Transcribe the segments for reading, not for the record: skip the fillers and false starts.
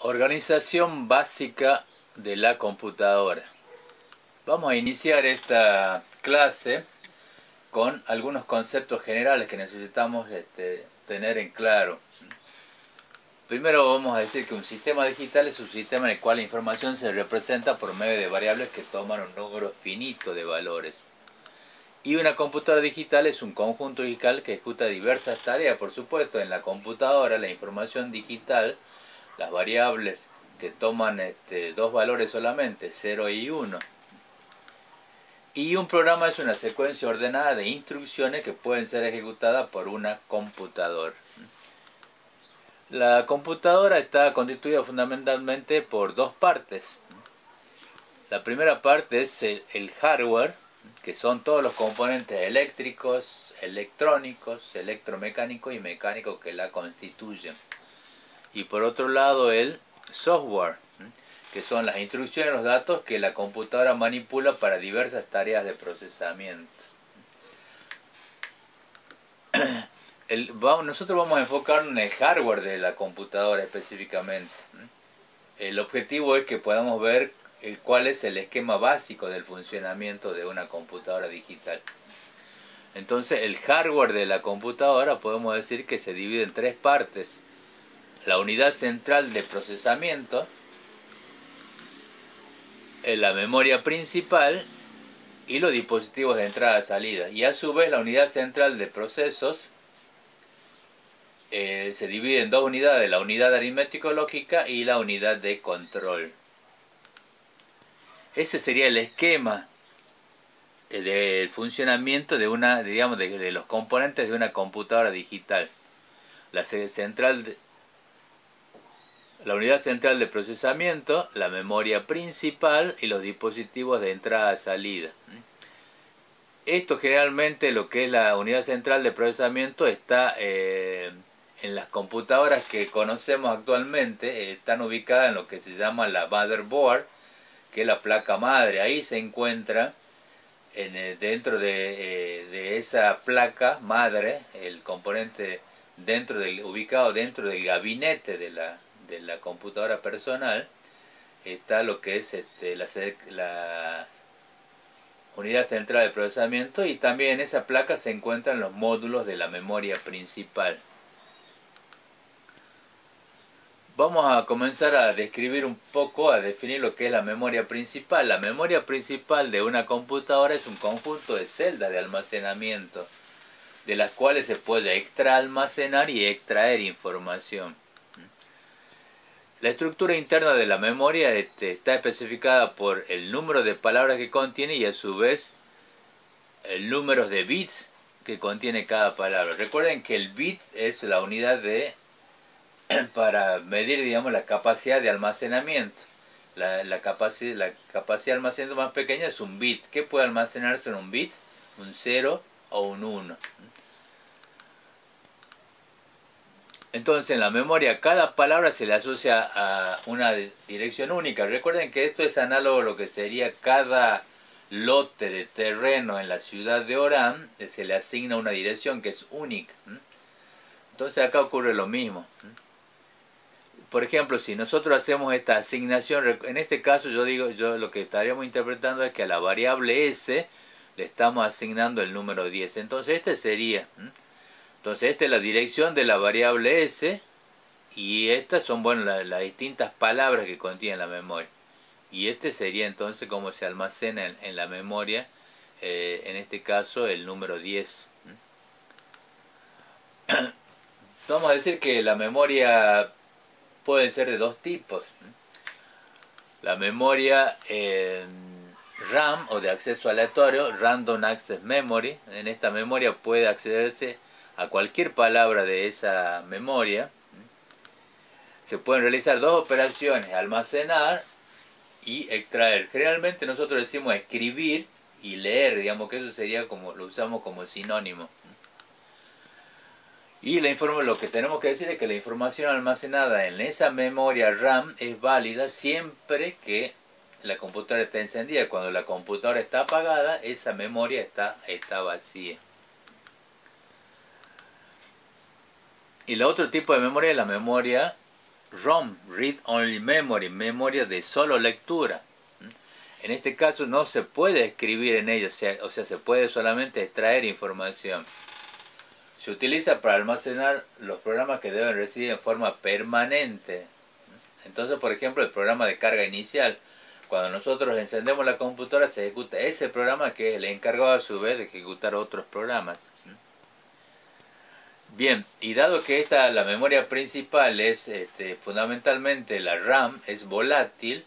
Organización básica de la computadora. Vamos a iniciar esta clase con algunos conceptos generales que necesitamos tener en claro. Primero vamos a decir que un sistema digital es un sistema en el cual la información se representa por medio de variables que toman un número finito de valores. Y una computadora digital es un conjunto digital que ejecuta diversas tareas. Por supuesto, en la computadora la información digital, las variables que toman dos valores solamente, 0 y 1. Y un programa es una secuencia ordenada de instrucciones que pueden ser ejecutadas por una computadora. La computadora está constituida fundamentalmente por dos partes. La primera parte es el hardware, que son todos los componentes eléctricos, electrónicos, electromecánicos y mecánicos que la constituyen. Y por otro lado el software, que son las instrucciones, los datos que la computadora manipula para diversas tareas de procesamiento. Nosotros vamos a enfocarnos en el hardware de la computadora específicamente. El objetivo es que podamos ver cuál es el esquema básico del funcionamiento de una computadora digital. Entonces el hardware de la computadora podemos decir que se divide en tres partes: la unidad central de procesamiento, la memoria principal y los dispositivos de entrada y salida. Y a su vez la unidad central de procesos se divide en dos unidades: la unidad aritmético-lógica y la unidad de control. Ese sería el esquema del funcionamiento de de los componentes de una computadora digital. La unidad central de procesamiento, la memoria principal y los dispositivos de entrada-salida. Esto generalmente, lo que es la unidad central de procesamiento, está en las computadoras que conocemos actualmente, están ubicadas en lo que se llama la motherboard, que es la placa madre. Ahí se encuentra dentro de esa placa madre el componente ubicado dentro del gabinete de la computadora personal. Está lo que es la unidad central de procesamiento, y también en esa placa se encuentran los módulos de la memoria principal. Vamos a comenzar a describir un poco, a definir lo que es la memoria principal. La memoria principal de una computadora es un conjunto de celdas de almacenamiento, de las cuales se puede extraalmacenar y extraer información. La estructura interna de la memoria está especificada por el número de palabras que contiene y a su vez el número de bits que contiene cada palabra. Recuerden que el bit es la unidad para medir, digamos, la capacidad de almacenamiento. La capacidad de almacenamiento más pequeña es un bit. ¿Qué puede almacenarse en un bit? Un 0 o un 1. Entonces en la memoria cada palabra se le asocia a una dirección única. Recuerden que esto es análogo a lo que sería cada lote de terreno en la ciudad de Orán. Se le asigna una dirección que es única. Entonces acá ocurre lo mismo. Por ejemplo, si nosotros hacemos esta asignación, en este caso yo lo que estaríamos interpretando es que a la variable s le estamos asignando el número 10. Entonces esta es la dirección de la variable s, y estas son, bueno, las distintas palabras que contiene la memoria. Y sería entonces cómo se almacena en la memoria, en este caso el número 10. Vamos a decir que la memoria puede ser de dos tipos. La memoria RAM, o de acceso aleatorio, Random Access Memory. En esta memoria puede accederse a cualquier palabra de esa memoria. Se pueden realizar dos operaciones: almacenar y extraer. Generalmente nosotros decimos escribir y leer, digamos que eso sería lo usamos como sinónimo. Y lo que tenemos que decir es que la información almacenada en esa memoria RAM es válida siempre que la computadora está encendida. Cuando la computadora está apagada, esa memoria está vacía. Y el otro tipo de memoria es la memoria ROM, Read Only Memory, memoria de solo lectura. En este caso no se puede escribir en ella, o sea, se puede solamente extraer información. Se utiliza para almacenar los programas que deben recibir en forma permanente. Entonces, por ejemplo, el programa de carga inicial. Cuando nosotros encendemos la computadora se ejecuta ese programa que es el encargado a su vez de ejecutar otros programas. Bien, y dado que la memoria principal es fundamentalmente la RAM, es volátil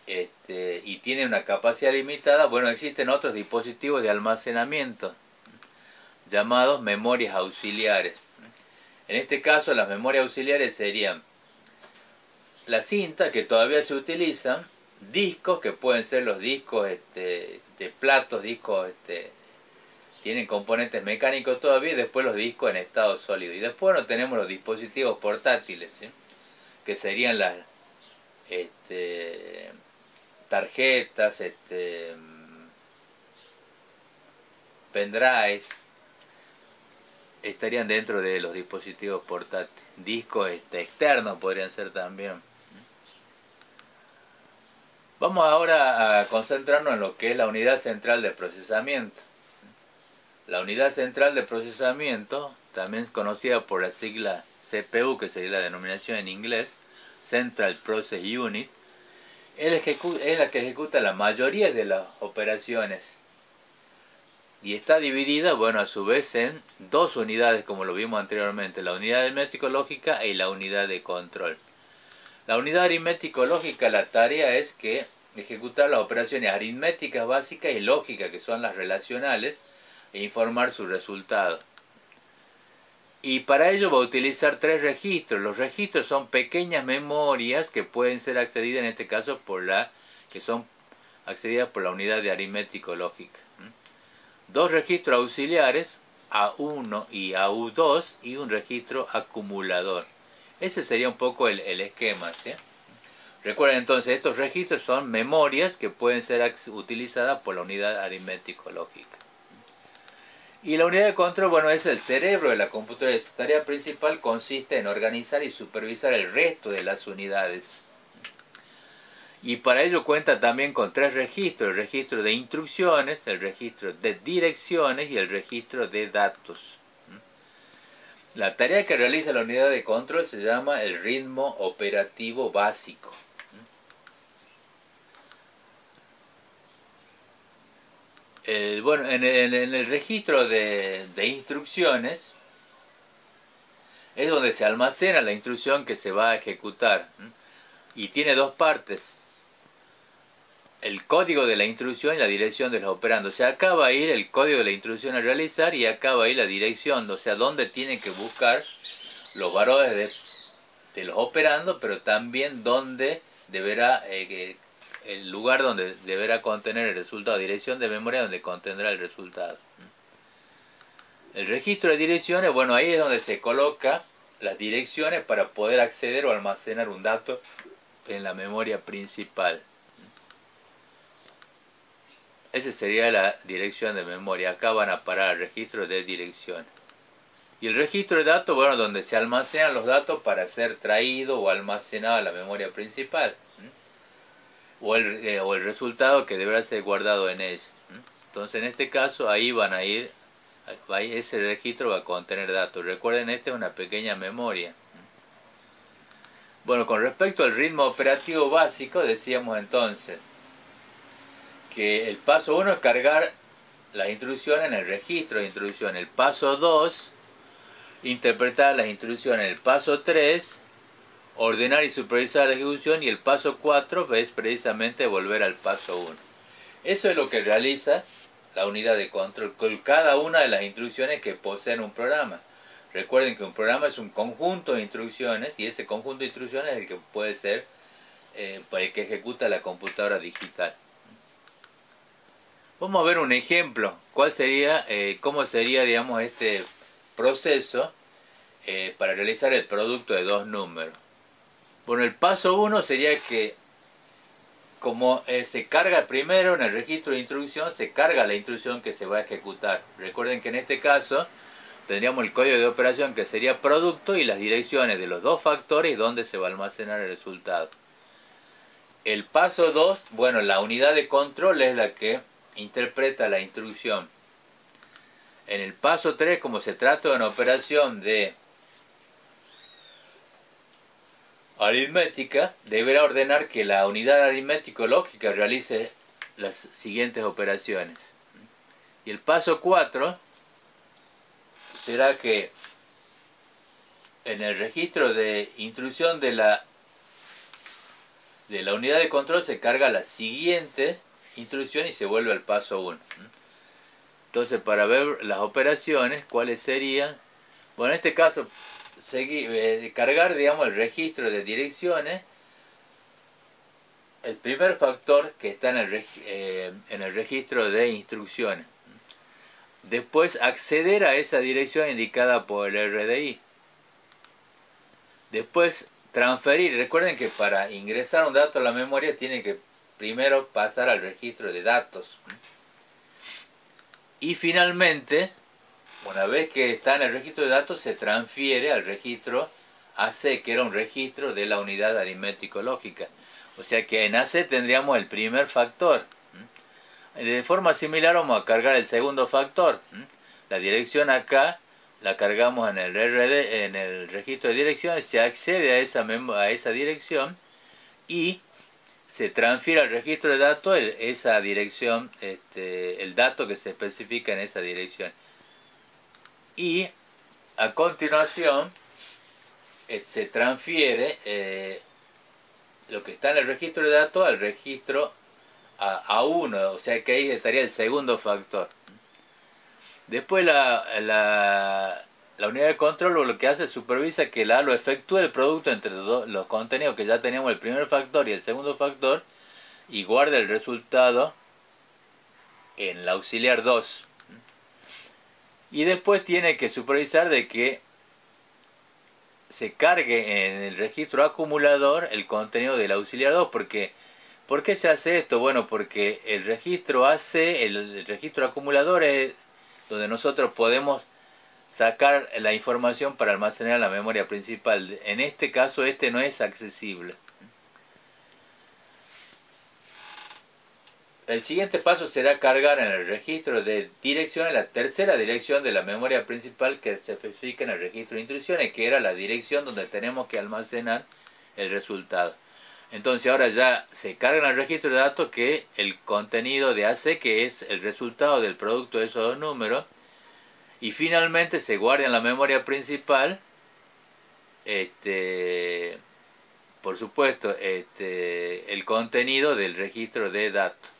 y tiene una capacidad limitada, bueno, existen otros dispositivos de almacenamiento llamados memorias auxiliares. En este caso las memorias auxiliares serían la cinta, que todavía se utilizan, discos, que pueden ser los discos de platos, discos tienen componentes mecánicos todavía, y después los discos en estado sólido. Y después no tenemos los dispositivos portátiles, ¿sí? Que serían las tarjetas, pendrives, estarían dentro de los dispositivos portátiles. Discos externos podrían ser también. Vamos ahora a concentrarnos en lo que es la unidad central de procesamiento. La unidad central de procesamiento, también conocida por la sigla CPU, que sería la denominación en inglés, Central Process Unit, es la que ejecuta la mayoría de las operaciones. Y está dividida, bueno, a su vez en dos unidades, como lo vimos anteriormente, la unidad aritmético-lógica y la unidad de control. La unidad aritmético-lógica, la tarea es que ejecutar las operaciones aritméticas básicas y lógicas, que son las relacionales, e informar su resultado. Y para ello va a utilizar tres registros. Los registros son pequeñas memorias que pueden ser accedidas, en este caso, que son accedidas por la unidad de aritmético-lógica. Dos registros auxiliares, A1 y AU2, y un registro acumulador. Ese sería un poco el esquema, ¿sí? Recuerden entonces, estos registros son memorias que pueden ser utilizadas por la unidad aritmético-lógica. Y la unidad de control, bueno, es el cerebro de la computadora. Su tarea principal consiste en organizar y supervisar el resto de las unidades. Y para ello cuenta también con tres registros: el registro de instrucciones, el registro de direcciones y el registro de datos. La tarea que realiza la unidad de control se llama el ritmo operativo básico. Bueno, en el registro de instrucciones es donde se almacena la instrucción que se va a ejecutar. Y tiene dos partes: el código de la instrucción y la dirección de los operandos. O sea, acá va a ir el código de la instrucción a realizar y acá va a ir la dirección. O sea, dónde tienen que buscar los valores de los operandos, pero también dónde deberá, el lugar donde deberá contener el resultado, dirección de memoria donde contendrá el resultado. El registro de direcciones, bueno, ahí es donde se coloca las direcciones para poder acceder o almacenar un dato en la memoria principal. Esa sería la dirección de memoria. Acá van a parar el registro de dirección. Y el registro de datos, bueno, donde se almacenan los datos para ser traído o almacenado a la memoria principal. O el resultado que deberá ser guardado en ella. Entonces, en este caso, ahí van a ir, ese registro va a contener datos. Recuerden, esta es una pequeña memoria. Bueno, con respecto al ritmo operativo básico, decíamos entonces que el paso 1 es cargar las instrucciones en el registro de instrucción. El paso 2, interpretar las instrucciones. El paso 3, ordenar y supervisar la ejecución. Y el paso 4 es precisamente volver al paso 1. Eso es lo que realiza la unidad de control con cada una de las instrucciones que poseen un programa. Recuerden que un programa es un conjunto de instrucciones, y ese conjunto de instrucciones es el que puede ser el que ejecuta la computadora digital. Vamos a ver un ejemplo. ¿Cuál sería, cómo sería, digamos, este proceso para realizar el producto de dos números? Bueno, el paso 1 sería que, como se carga primero en el registro de instrucción, se carga la instrucción que se va a ejecutar. Recuerden que en este caso tendríamos el código de operación que sería producto y las direcciones de los dos factores donde se va a almacenar el resultado. El paso 2, bueno, la unidad de control es la que interpreta la instrucción. En el paso 3, como se trata de una operación de aritmética, deberá ordenar que la unidad aritmético-lógica realice las siguientes operaciones. Y el paso 4 será que en el registro de instrucción de la unidad de control se carga la siguiente instrucción y se vuelve al paso 1. Entonces, para ver las operaciones, ¿cuáles serían? Bueno, en este caso, cargar, digamos, el registro de direcciones. El primer factor que está en el registro de instrucciones. Después, acceder a esa dirección indicada por el RDI. Después, transferir. Recuerden que para ingresar un dato a la memoria tiene que primero pasar al registro de datos. Y finalmente, una vez que está en el registro de datos, se transfiere al registro AC, que era un registro de la unidad aritmético-lógica. O sea que en AC tendríamos el primer factor. De forma similar vamos a cargar el segundo factor. La dirección acá la cargamos en el en el registro de direcciones, se accede a esa dirección y se transfiere al registro de datos esa dirección, el dato que se especifica en esa dirección. Y a continuación se transfiere lo que está en el registro de datos al registro A1, o sea que ahí estaría el segundo factor. Después la unidad de control lo que hace es supervisa que la ALO efectúe el producto entre los contenidos que ya teníamos el primer factor y el segundo factor y guarda el resultado en la auxiliar 2. Y después tiene que supervisar de que se cargue en el registro acumulador el contenido del auxiliar 2. ¿Por qué se hace esto? Bueno, porque el registro AC, el registro acumulador es donde nosotros podemos sacar la información para almacenar en la memoria principal. En este caso no es accesible. El siguiente paso será cargar en el registro de direcciones la tercera dirección de la memoria principal que se especifica en el registro de instrucciones, que era la dirección donde tenemos que almacenar el resultado. Entonces ahora ya se carga en el registro de datos que el contenido de AC, que es el resultado del producto de esos dos números, y finalmente se guarda en la memoria principal, por supuesto, el contenido del registro de datos.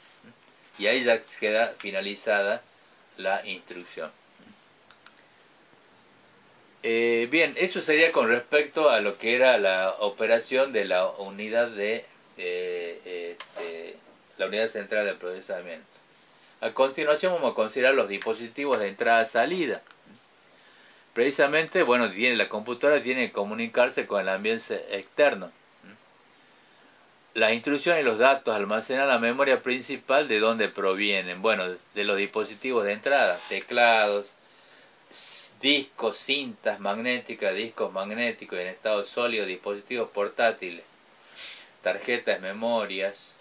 Y ahí ya queda finalizada la instrucción. Bien, eso sería con respecto a lo que era la operación de la unidad la unidad central de procesamiento. A continuación vamos a considerar los dispositivos de entrada-salida. Precisamente, bueno, la computadora tiene que comunicarse con el ambiente externo. Las instrucciones y los datos almacenan la memoria principal. ¿De dónde provienen? Bueno, de los dispositivos de entrada, teclados, discos, cintas magnéticas, discos magnéticos en estado sólido, dispositivos portátiles, tarjetas, memorias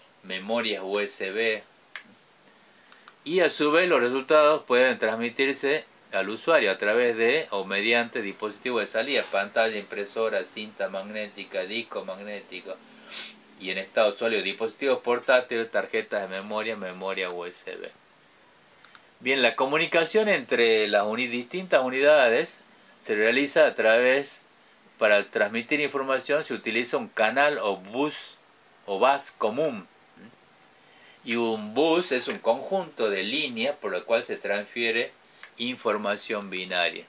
USB. Y a su vez los resultados pueden transmitirse al usuario a través de o mediante dispositivos de salida, pantalla, impresora, cinta magnética, disco magnético. Y en estado sólido, dispositivos portátiles, tarjetas de memoria USB. Bien, la comunicación entre las distintas unidades se realiza para transmitir información se utiliza un canal o bus común. Y un bus es un conjunto de líneas por el cual se transfiere información binaria.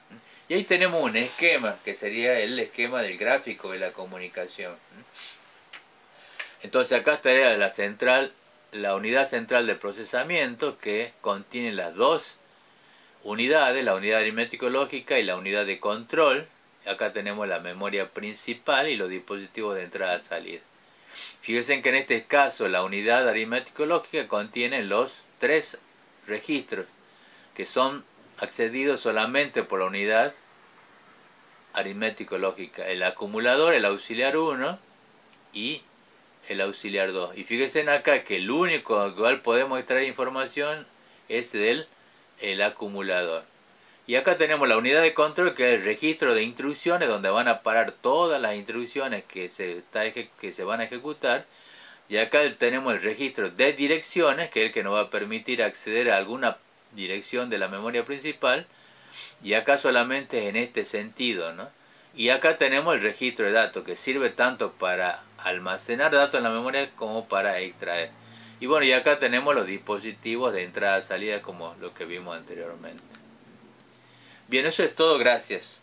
Y ahí tenemos un esquema, que sería el esquema del gráfico de la comunicación. Entonces acá estaría la unidad central de procesamiento, que contiene las dos unidades, la unidad aritmético-lógica y la unidad de control. Acá tenemos la memoria principal y los dispositivos de entrada-salida. Fíjense que en este caso la unidad aritmético-lógica contiene los tres registros, que son accedido solamente por la unidad aritmético-lógica, el acumulador, el auxiliar 1 y el auxiliar 2. Y fíjense en acá que el único al cual podemos extraer información es el acumulador. Y acá tenemos la unidad de control, que es el registro de instrucciones, donde van a parar todas las instrucciones que se van a ejecutar. Y acá tenemos el registro de direcciones, que es el que nos va a permitir acceder a alguna dirección de la memoria principal. Y acá solamente es en este sentido, ¿no? Y acá tenemos el registro de datos, que sirve tanto para almacenar datos en la memoria como para extraer. Y bueno, y acá tenemos los dispositivos de entrada y salida, como lo que vimos anteriormente. Bien, eso es todo, gracias.